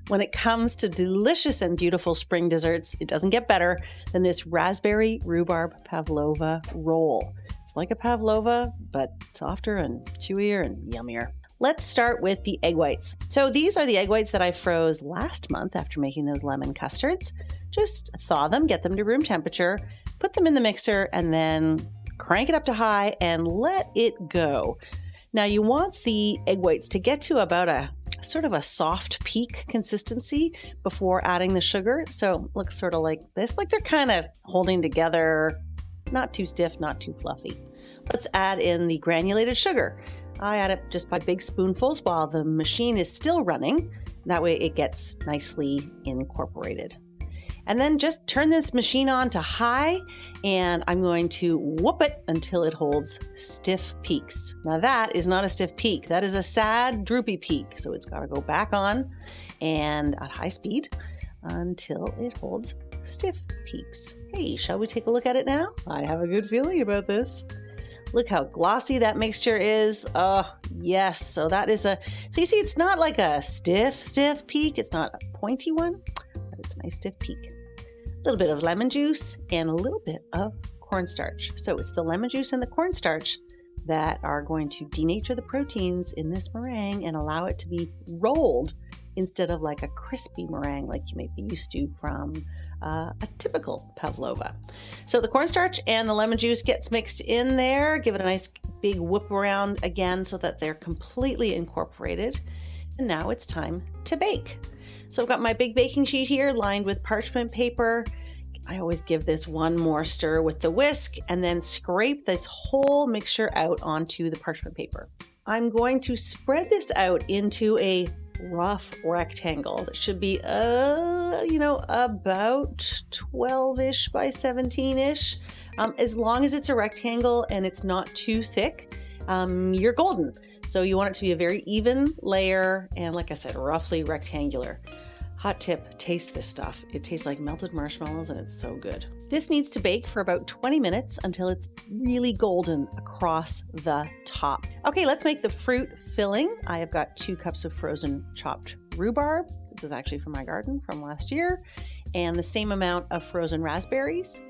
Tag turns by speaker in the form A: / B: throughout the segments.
A: When it comes to delicious and beautiful spring desserts, it doesn't get better than this raspberry rhubarb pavlova roll. It's like a pavlova, but softer and chewier and yummier. Let's start with the egg whites. So these are the egg whites that I froze last month after making those lemon custards. Just thaw them, get them to room temperature, put them in the mixer, and then crank it up to high and let it go. Now you want the egg whites to get to about a sort of a soft peak consistency before adding the sugar. So it looks sort of like this, like they're kind of holding together, not too stiff, not too fluffy. Let's add in the granulated sugar. I add it just by big spoonfuls while the machine is still running. That way it gets nicely incorporated. And then just turn this machine on to high, and I'm going to whoop it until it holds stiff peaks. Now that is not a stiff peak. That is a sad, droopy peak. So it's got to go back on and at high speed until it holds stiff peaks. Hey, shall we take a look at it now? I have a good feeling about this. Look how glossy that mixture is. Oh, yes. So that is so you see, it's not like a stiff peak. It's not a pointy one, but it's a nice stiff peak. A little bit of lemon juice and a little bit of cornstarch. So it's the lemon juice and the cornstarch that are going to denature the proteins in this meringue and allow it to be rolled instead of like a crispy meringue like you may be used to from a typical pavlova. So the cornstarch and the lemon juice gets mixed in there. Give it a nice big whoop around again so that they're completely incorporated. And now it's time to bake. So I've got my big baking sheet here lined with parchment paper. I always give this one more stir with the whisk and then scrape this whole mixture out onto the parchment paper. I'm going to spread this out into a rough rectangle that should be, about 12-ish by 17-ish. As long as it's a rectangle and it's not too thick, you're golden. So you want it to be a very even layer and, like I said, roughly rectangular. Hot tip, taste this stuff. It tastes like melted marshmallows and it's so good. This needs to bake for about 20 minutes until it's really golden across the top. Okay, let's make the fruit filling. I have got 2 cups of frozen chopped rhubarb. This is actually from my garden from last year. And the same amount of frozen raspberries.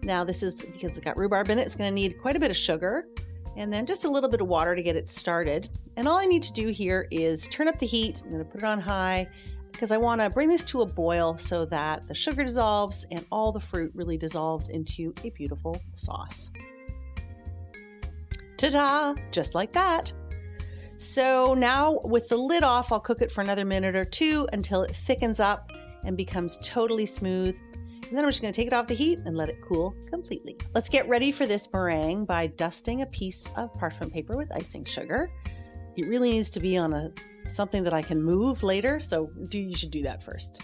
A: Now this is, because it's got rhubarb in it, it's gonna need quite a bit of sugar. And then just a little bit of water to get it started. And all I need to do here is turn up the heat. I'm going to put it on high because I want to bring this to a boil so that the sugar dissolves and all the fruit really dissolves into a beautiful sauce. Ta-da! Just like that. So now with the lid off, I'll cook it for another minute or 2 until it thickens up and becomes totally smooth. And then I'm just going to take it off the heat and let it cool completely. Let's get ready for this meringue by dusting a piece of parchment paper with icing sugar. It really needs to be on something that I can move later, so you should do that first.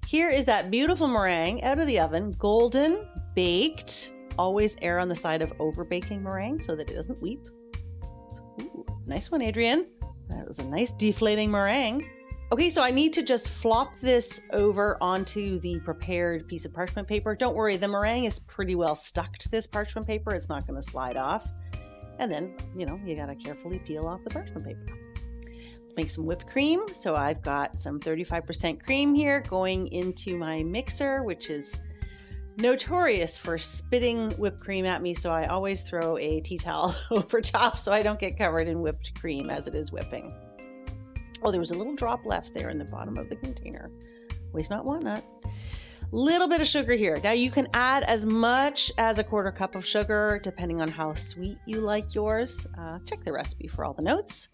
A: Here is that beautiful meringue out of the oven, golden, baked. Always err on the side of over baking meringue so that it doesn't weep. Ooh, nice one, Adrian. That was a nice deflating meringue. Okay, so I need to just flop this over onto the prepared piece of parchment paper. Don't worry, the meringue is pretty well stuck to this parchment paper. It's not going to slide off. And then, you got to carefully peel off the parchment paper. Make some whipped cream. So I've got some 35% cream here going into my mixer, which is notorious for spitting whipped cream at me. So I always throw a tea towel over top so I don't get covered in whipped cream as it is whipping. Oh, there was a little drop left there in the bottom of the container. Waste not, want not. Little bit of sugar here. Now you can add as much as a 1/4 cup of sugar, depending on how sweet you like yours. Check the recipe for all the notes.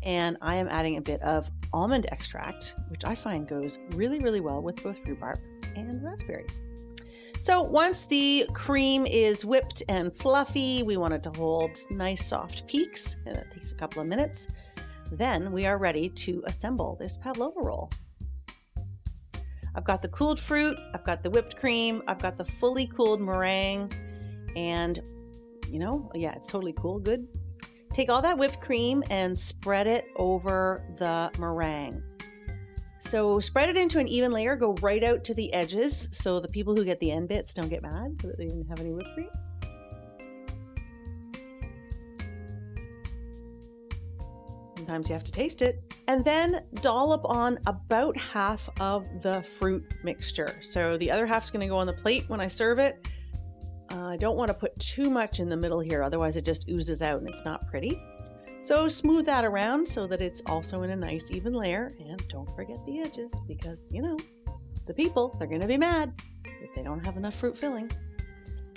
A: And I am adding a bit of almond extract, which I find goes really, really well with both rhubarb and raspberries. So once the cream is whipped and fluffy, we want it to hold nice soft peaks, and it takes a couple of minutes. Then we are ready to assemble this pavlova roll. I've got the cooled fruit, I've got the whipped cream, I've got the fully cooled meringue, and it's totally cool, good. Take all that whipped cream and spread it over the meringue. So spread it into an even layer, go right out to the edges so the people who get the end bits don't get mad that they didn't have any whipped cream. sometimes you have to taste it. And then dollop on about half of the fruit mixture. So the other half's going to go on the plate when I serve it. I don't want to put too much in the middle here, otherwise it just oozes out and it's not pretty. So smooth that around so that it's also in a nice even layer. And don't forget the edges because, you know, the people, they're going to be mad if they don't have enough fruit filling.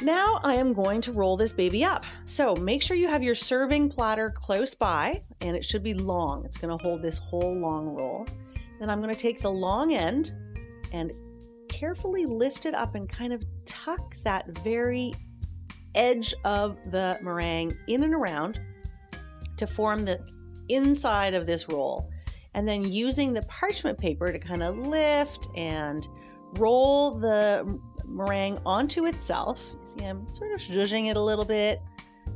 A: Now I am going to roll this baby up. So make sure you have your serving platter close by, and it should be long. It's going to hold this whole long roll. Then I'm going to take the long end and carefully lift it up and kind of tuck that very edge of the meringue in and around to form the inside of this roll. And then using the parchment paper to kind of lift and roll the meringue onto itself. You see, I'm sort of zhuzhing it a little bit,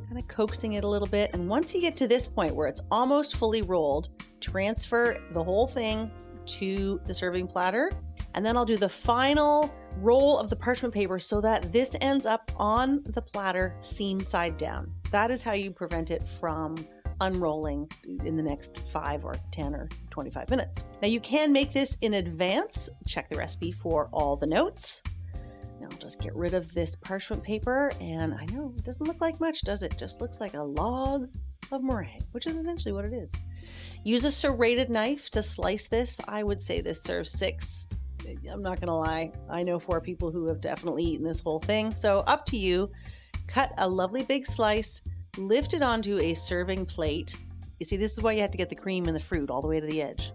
A: kind of coaxing it a little bit. And once you get to this point where it's almost fully rolled, transfer the whole thing to the serving platter. And then I'll do the final roll of the parchment paper so that this ends up on the platter seam side down. That is how you prevent it from unrolling in the next 5 or 10 or 25 minutes. Now you can make this in advance. Check the recipe for all the notes. Now I'll just get rid of this parchment paper, and I know it doesn't look like much, does it? It just looks like a log of meringue, which is essentially what it is. Use a serrated knife to slice this. I would say this serves 6. I'm not gonna lie, I know 4 people who have definitely eaten this whole thing, so up to you. Cut a lovely big slice, lift it onto a serving plate. You see, this is why you have to get the cream and the fruit all the way to the edge.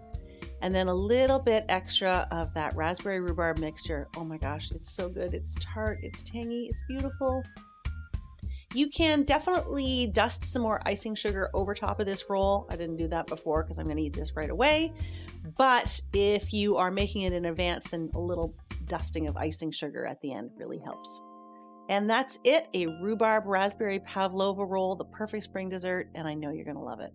A: And then a little bit extra of that raspberry rhubarb mixture. Oh my gosh, it's so good. It's tart, it's tangy, it's beautiful. You can definitely dust some more icing sugar over top of this roll. I didn't do that before because I'm going to eat this right away. But if you are making it in advance, then a little dusting of icing sugar at the end really helps. And that's it, a rhubarb raspberry pavlova roll, the perfect spring dessert, and I know you're going to love it.